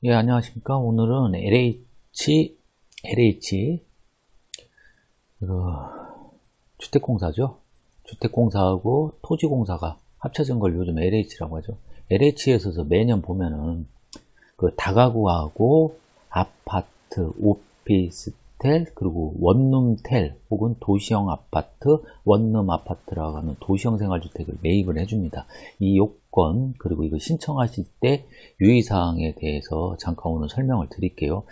예, 안녕하십니까. 오늘은 그, 주택공사죠. 주택공사하고 토지공사가 합쳐진 걸 요즘 LH라고 하죠. LH에서 매년 보면은 그 다가구하고 아파트, 오피스텔, 그리고 원룸텔 혹은 도시형 아파트, 원룸 아파트라고 하는 도시형 생활주택을 매입을 해줍니다. 이 요건 그리고 이거 신청하실 때 유의사항에 대해서 잠깐 오늘 설명을 드릴게요.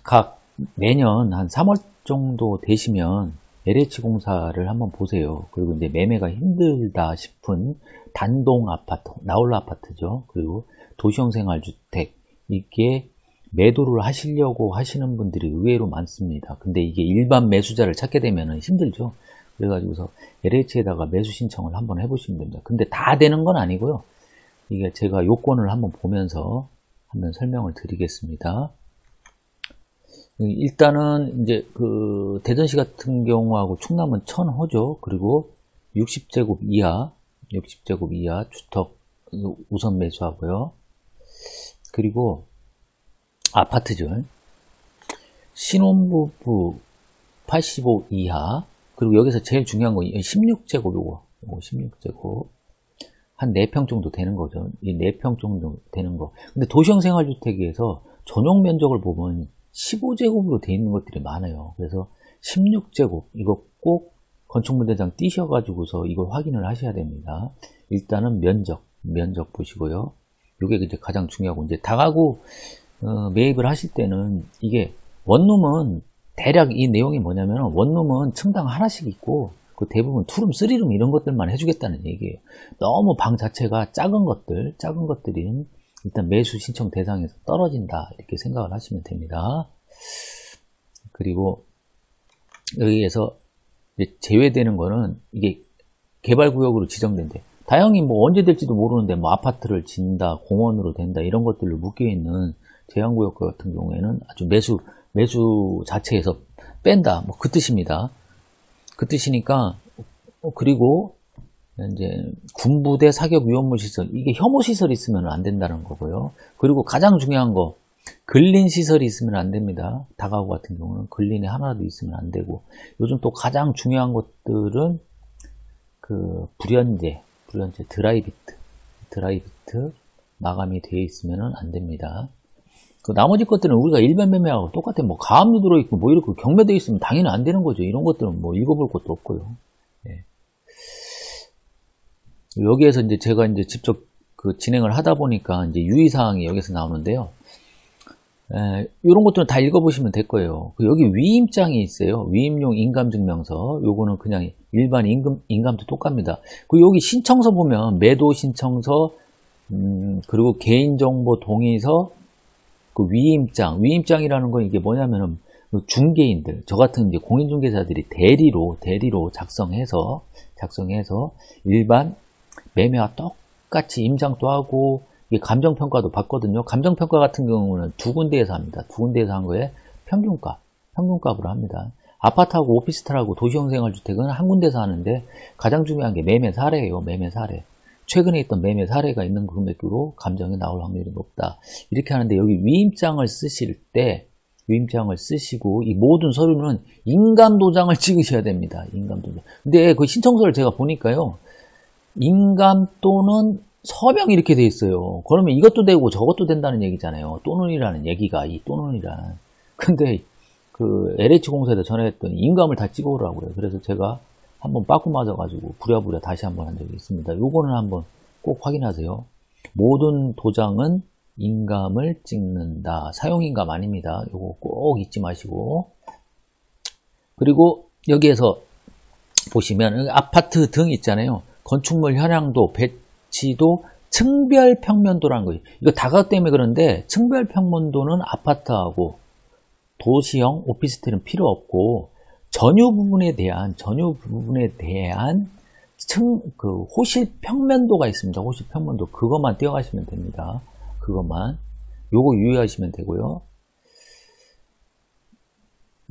각 내년 한 3월 정도 되시면 LH공사를 한번 보세요. 그리고 이제 매매가 힘들다 싶은 단동 아파트, 나홀라 아파트죠. 그리고 도시형 생활주택, 이게 매도를 하시려고 하시는 분들이 의외로 많습니다. 근데 이게 일반 매수자를 찾게 되면 힘들죠. 그래가지고서 LH에다가 매수 신청을 한번 해보시면 됩니다. 근데 다 되는 건 아니고요. 이게 제가 요건을 한번 보면서 한번 설명을 드리겠습니다. 일단은 이제 그 대전시 같은 경우하고 충남은 1000호죠. 그리고 60제곱 이하 주택 우선 매수하고요. 그리고 아파트죠. 신혼부부 85 이하. 그리고 여기서 제일 중요한 건 16제곱 요거 16제곱 한 4평 정도 되는 거죠. 이 4평 정도 되는 거. 근데 도시형 생활주택에서 전용 면적을 보면 15제곱으로 되어 있는 것들이 많아요. 그래서 16제곱 이거 꼭 건축물대장 띄셔가지고서 이걸 확인을 하셔야 됩니다. 일단은 면적 보시고요. 이게 이제 가장 중요하고, 이제 다가구 매입을 하실 때는 이게 원룸은 대략 이 내용이 뭐냐면, 원룸은 층당 하나씩 있고 그 대부분 투룸, 쓰리룸 이런 것들만 해주겠다는 얘기예요. 너무 방 자체가 작은 것들인 일단 매수 신청 대상에서 떨어진다, 이렇게 생각을 하시면 됩니다. 그리고 여기에서 이제 제외되는 거는 이게 개발구역으로 지정된대. 다행히 뭐 언제 될지도 모르는데 뭐 아파트를 짓는다, 공원으로 된다 이런 것들로 묶여있는 제한구역 같은 경우에는 아주 매수 자체에서 뺀다, 뭐 그 뜻입니다. 그 뜻이니까. 그리고 이제 군부대 사격 위험물 시설, 이게 혐오 시설이 있으면 안 된다는 거고요. 그리고 가장 중요한 거, 근린 시설이 있으면 안 됩니다. 다가구 같은 경우는 근린이 하나도 있으면 안 되고, 요즘 또 가장 중요한 것들은 그 불연제 드라이비트 마감이 되어 있으면 안 됩니다. 그 나머지 것들은 우리가 일반 매매하고 똑같아. 뭐 가압류 들어있고 뭐 이렇게 경매되어 있으면 당연히 안 되는 거죠. 이런 것들은 뭐 읽어볼 것도 없고요. 네. 여기에서 이제 제가 이제 직접 그 진행을 하다 보니까 이제 유의사항이 여기서 나오는데요. 이런 것들은 다 읽어보시면 될 거예요. 여기 위임장이 있어요. 위임용 인감증명서. 요거는 그냥 일반 인감도 똑같습니다. 그리고 여기 신청서 보면 매도 신청서, 그리고 개인정보 동의서, 그 위임장이라는 건 이게 뭐냐면은 중개인들, 저 같은 이제 공인중개사들이 대리로 작성해서 일반 매매와 똑같이 임장도 하고, 이게 감정평가도 받거든요. 감정평가 같은 경우는 두 군데에서 합니다. 두 군데에서 한 거에 평균값으로 합니다. 아파트하고 오피스텔하고 도시형 생활주택은 한 군데서 하는데, 가장 중요한 게 매매 사례예요. 매매 사례. 최근에 있던 매매 사례가 있는 금액으로 감정이 나올 확률이 높다. 이렇게 하는데, 여기 위임장을 쓰실 때, 위임장을 쓰시고 이 모든 서류는 인감도장을 찍으셔야 됩니다. 인감도장. 근데 그 신청서를 제가 보니까요, 인감 또는 서명 이렇게 돼 있어요. 그러면 이것도 되고 저것도 된다는 얘기잖아요. 또는이라는 얘기가, 이 또는이란. 근데 그 LH공사에다 전화했더니 인감을 다 찍어오라고요. 그래서 제가 한번 빠꾸 맞아가지고 부랴부랴 다시 한번 한 적이 있습니다. 요거는 한번 꼭 확인하세요. 모든 도장은 인감을 찍는다. 사용인감 아닙니다. 요거 꼭 잊지 마시고. 그리고 여기에서 보시면 아파트 등 있잖아요. 건축물 현황도, 배치도, 층별 평면도라는 거예요. 이거 다가구 때문에 그런데 층별 평면도는 아파트하고 도시형 오피스텔은 필요 없고, 전유 부분에 대한 호실 평면도가 있습니다. 호실 평면도, 그것만 띄워가시면 됩니다. 그것만, 요거 유의하시면 되고요.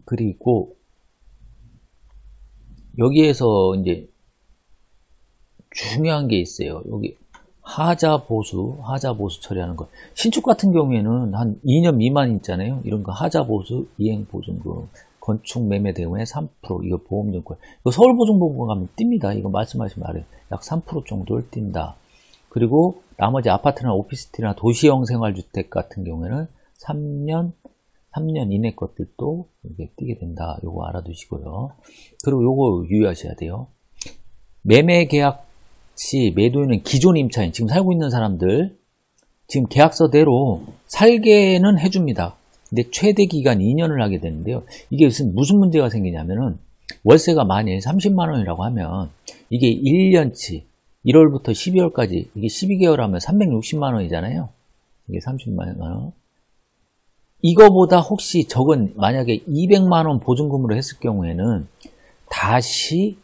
그리고 여기에서 이제 중요한 게 있어요. 여기 하자 보수 처리하는 것. 신축 같은 경우에는 한 2년 미만 있잖아요. 이런 거 하자 보수, 이행 보증금, 건축 매매 대금의 3%, 이거 보험증권. 이거 서울보증보험금 가면 띱니다. 이거 말씀하신 말이에요. 약 3% 정도를 띈다. 그리고 나머지 아파트나 오피스텔이나 도시형 생활주택 같은 경우에는 3년 이내 것들도 이게 띄게 된다. 요거 알아두시고요. 그리고 요거 유의하셔야 돼요. 매매 계약 시 매도인은 기존 임차인, 지금 살고 있는 사람들, 지금 계약서대로 살게는 해줍니다. 근데 최대 기간 2년을 하게 되는데요. 이게 무슨 문제가 생기냐면은, 월세가 만일 30만 원이라고 하면, 이게 1년치, 1월부터 12월까지, 이게 12개월 하면 360만 원이잖아요. 이게 30만 원. 이거보다 혹시 적은, 만약에 200만 원 보증금으로 했을 경우에는, 다시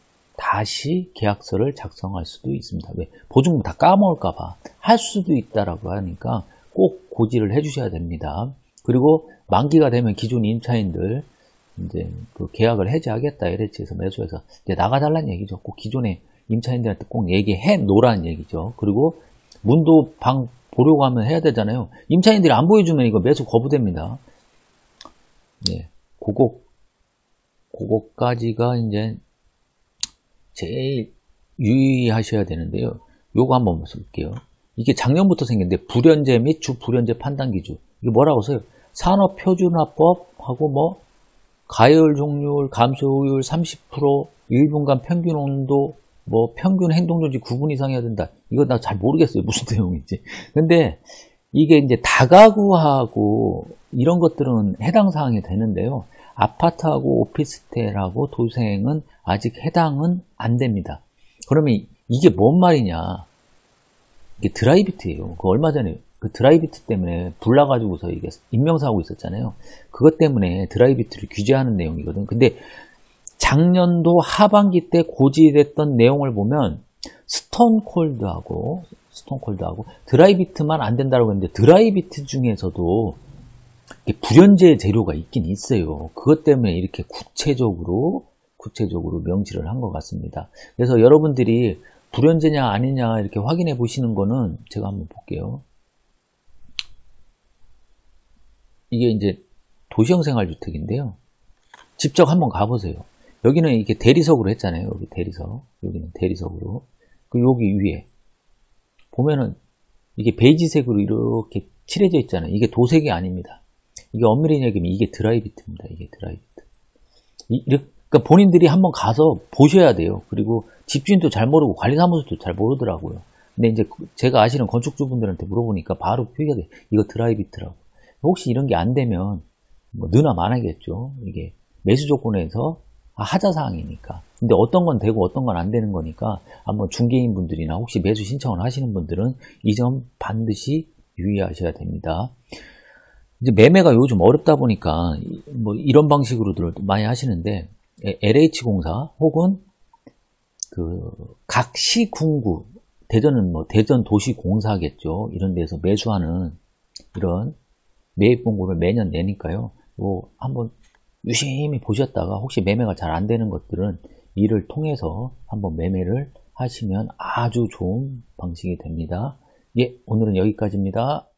계약서를 작성할 수도 있습니다. 왜? 보증금 다 까먹을까봐 할 수도 있다라고 하니까 꼭 고지를 해주셔야 됩니다. 그리고 만기가 되면 기존 임차인들 이제 그 계약을 해지하겠다 LH에서 매수해서 이제 나가달라는 얘기죠. 꼭 기존의 임차인들한테 꼭 얘기해 놓으라는 얘기죠. 그리고 문도 방 보려고 하면 해야 되잖아요. 임차인들이 안 보여주면 이거 매수 거부됩니다. 네, 그거까지가 이제 제일 유의하셔야 되는데요. 요거 한번 볼게요. 이게 작년부터 생겼는데 불연제 및 주불연제 판단기준. 이게 뭐라고 써요? 산업표준화법하고 뭐 가열 종료율, 감소율 30%, 1분간 평균 온도, 뭐 평균 행동조지 9분 이상 해야 된다. 이거 나 잘 모르겠어요. 무슨 내용인지. 근데 이게 이제 다가구하고 이런 것들은 해당 사항이 되는데요. 아파트하고 오피스텔하고 도생은 아직 해당은 안 됩니다. 그러면 이게 뭔 말이냐? 이게 드라이비트예요. 그 얼마 전에 그 드라이비트 때문에 불나가지고서 이게 인명사고 있었잖아요. 그것 때문에 드라이비트를 규제하는 내용이거든. 근데 작년도 하반기 때 고지됐던 내용을 보면 스톤콜드하고 드라이비트만 안 된다고 했는데 드라이비트 중에서도 불연제 재료가 있긴 있어요. 그것 때문에 이렇게 구체적으로 명시를 한 것 같습니다. 그래서 여러분들이 불연제냐 아니냐 이렇게 확인해 보시는 거는 제가 한번 볼게요. 이게 이제 도시형 생활주택인데요. 직접 한번 가보세요. 여기는 이렇게 대리석으로 했잖아요. 여기 대리석. 여기는 대리석으로. 그 여기 위에 보면은 이게 베이지색으로 이렇게 칠해져 있잖아요. 이게 도색이 아닙니다. 이게 엄밀히 얘기하면 이게 드라이비트입니다. 이게 드라이비트. 그러니까 본인들이 한번 가서 보셔야 돼요. 그리고 집주인도 잘 모르고 관리사무소도 잘 모르더라고요. 근데 이제 제가 아시는 건축주분들한테 물어보니까 바로 표기가 돼요. 이거 드라이비트라고. 혹시 이런 게 안 되면 뭐 느나 마나겠죠. 이게 매수 조건에서 하자 사항이니까. 근데 어떤 건 되고 어떤 건 안 되는 거니까 한번 중개인 분들이나 혹시 매수 신청을 하시는 분들은 이 점 반드시 유의하셔야 됩니다. 이제 매매가 요즘 어렵다 보니까 뭐 이런 방식으로들 많이 하시는데 LH공사 혹은 그 각 시군구, 대전은 뭐 대전 도시공사겠죠. 이런 데서 매수하는 이런 매입 공고를 매년 내니까요. 뭐 한번 유심히 보셨다가 혹시 매매가 잘 안 되는 것들은 이를 통해서 한번 매매를 하시면 아주 좋은 방식이 됩니다. 예, 오늘은 여기까지입니다.